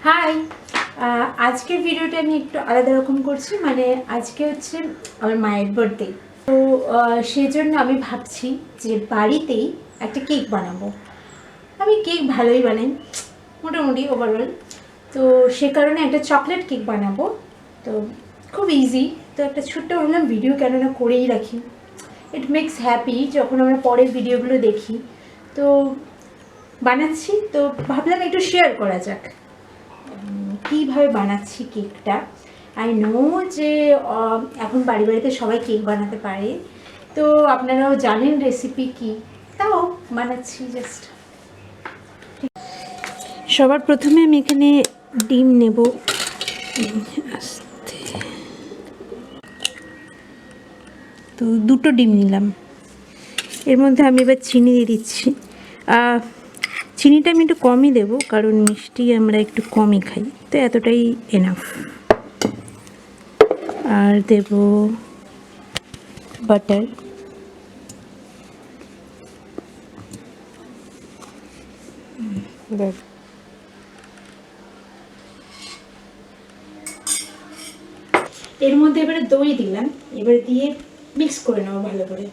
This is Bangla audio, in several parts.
হাই, আজকের ভিডিওটা আমি একটু আলাদা রকম করছি। মানে আজকে হচ্ছে আমার মায়ের বার্থডে, তো সেজন্য আমি ভাবছি যে বাড়িতেই একটা কেক বানাবো। আমি কেক ভালোই বানাই, মোটামুটি ওভারঅল। তো সে কারণে একটা চকলেট কেক বানাবো। তো খুব ইজি, তো একটা ছোট্ট ভাবলাম ভিডিও কেননা করেই রাখি। ইট মেক্স হ্যাপি যখন আমরা পরের ভিডিওগুলো দেখি। তো বানাচ্ছি, তো ভাবলাম একটু শেয়ার করা যাক কীভাবে বানাচ্ছি কেকটা। আই নো যে এখন বাড়ি বাড়িতে সবাই কেক বানাতে পারে, তো আপনারাও জানেন রেসিপি কি, তাও বানাচ্ছি জাস্ট। সবার প্রথমে আমি এখানে ডিম নেব, তো 2টো ডিম নিলাম। এর মধ্যে আমি এবার চিনি দিয়ে দিচ্ছি। চিনিটা আমি একটু কমই দেবো, কারণ মিষ্টি আমরা একটু কমই খাই, তো এতটাই এনাফ। আর দেব বাটার, এর মধ্যে এবারে দই দিলাম, এবারে দিয়ে মিক্স করে নেবো ভালো করে।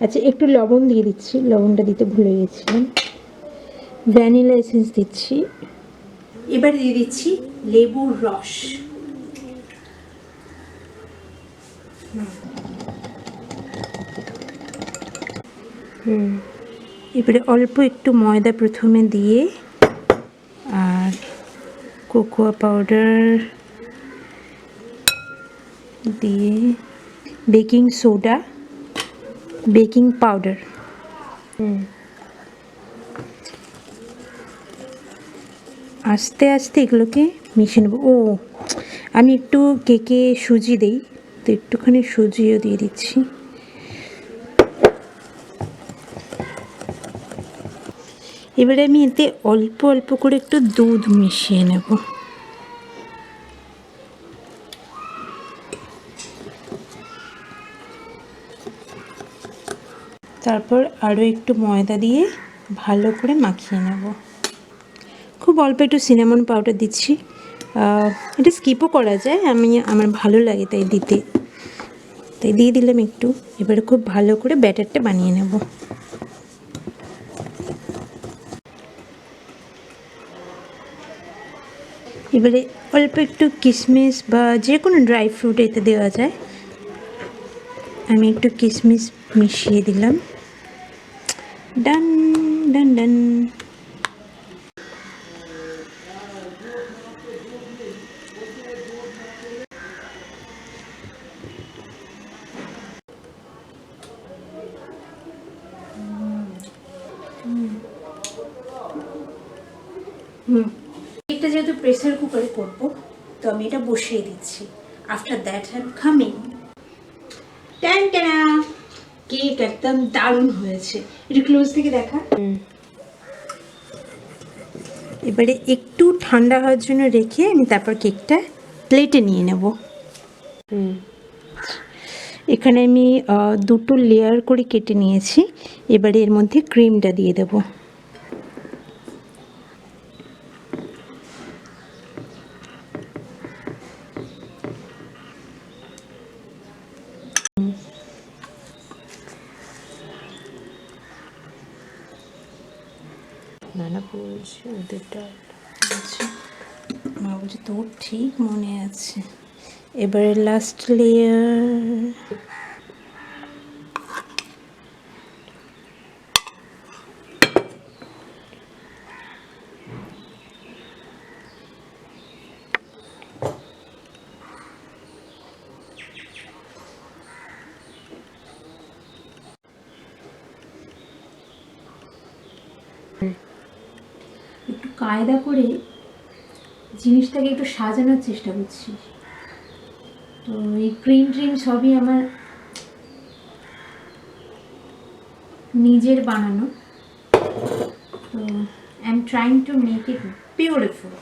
আচ্ছা, একটু লবণ দিয়ে দিচ্ছি, লবণটা দিতে ভুলে গেছিলাম। ভ্যানিলা এসেন্স দিচ্ছি। এবার দিয়ে দিচ্ছি লেবুর রস। এবারে অল্প একটু ময়দা প্রথমে দিয়ে, আর কোকোয়া পাউডার দিয়ে, বেকিং সোডা, বেকিং পাউডার, আস্তে আস্তে এগুলোকে মিশিয়ে নেব। আমি একটু কেকে সুজি দিই, তো একটুখানি সুজিও দিয়ে দিচ্ছি। এবারে আমি এতে অল্প অল্প করে একটু দুধ মিশিয়ে নেব। তারপর আরও একটু ময়দা দিয়ে ভালো করে মাখিয়ে নেব। খুব অল্প একটু সিনামন পাউডার দিচ্ছি, এটা স্কিপও করা যায়, আমার ভালো লাগে তাই দিতে, তাই দিয়ে দিলাম একটু। এবারে খুব ভালো করে ব্যাটারটা বানিয়ে নেব। এবারে অল্প একটু কিশমিশ বা যে কোনো ড্রাই ফ্রুট এতে দেওয়া যায়, আমি একটু কিশমিশ মিশিয়ে দিলাম। ডান ডান ডান। এটা যেহেতু প্রেসার কুকারে করবো, তো আমি এটা বসিয়ে দিচ্ছি। After that I am coming. টান টানা, কেক একদম দারুণ হয়েছে। একটু ক্লোজ থেকে দেখা। এবারে একটু ঠান্ডা হওয়ার জন্য রেখে আমি তারপর কেকটা প্লেটে নিয়ে নেব। এখানে আমি 2টো লেয়ার করে কেটে নিয়েছি। এবারে এর মধ্যে ক্রিমটা দিয়ে দেব। নানা বলছে ওদেরটা বলছে, মা বলছে তোর ঠিক মনে আছে। এবারে লাস্ট লেয়ার। একটু কায়দা করে জিনিসটাকে একটু সাজানোর চেষ্টা করছি। তো এই ক্রিম ট্রিম সবই আমার নিজের বানানো, তো I am trying to make it beautiful.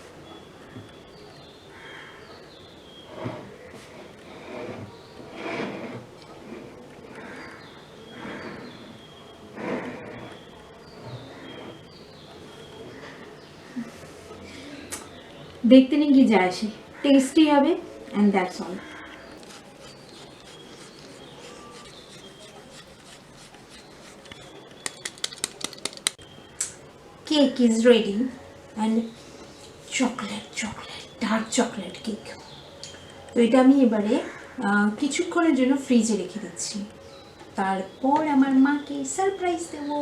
দেখতে নিয়ে কি যায় আসে, টেস্টি হবে and that's all. Cake is ready and chocolate dark chocolate cake. তো এটা আমি এবারে কিছুক্ষণের জন্য ফ্রিজে রেখে দিচ্ছি, তারপর আমার মাকে সারপ্রাইজ দেবো।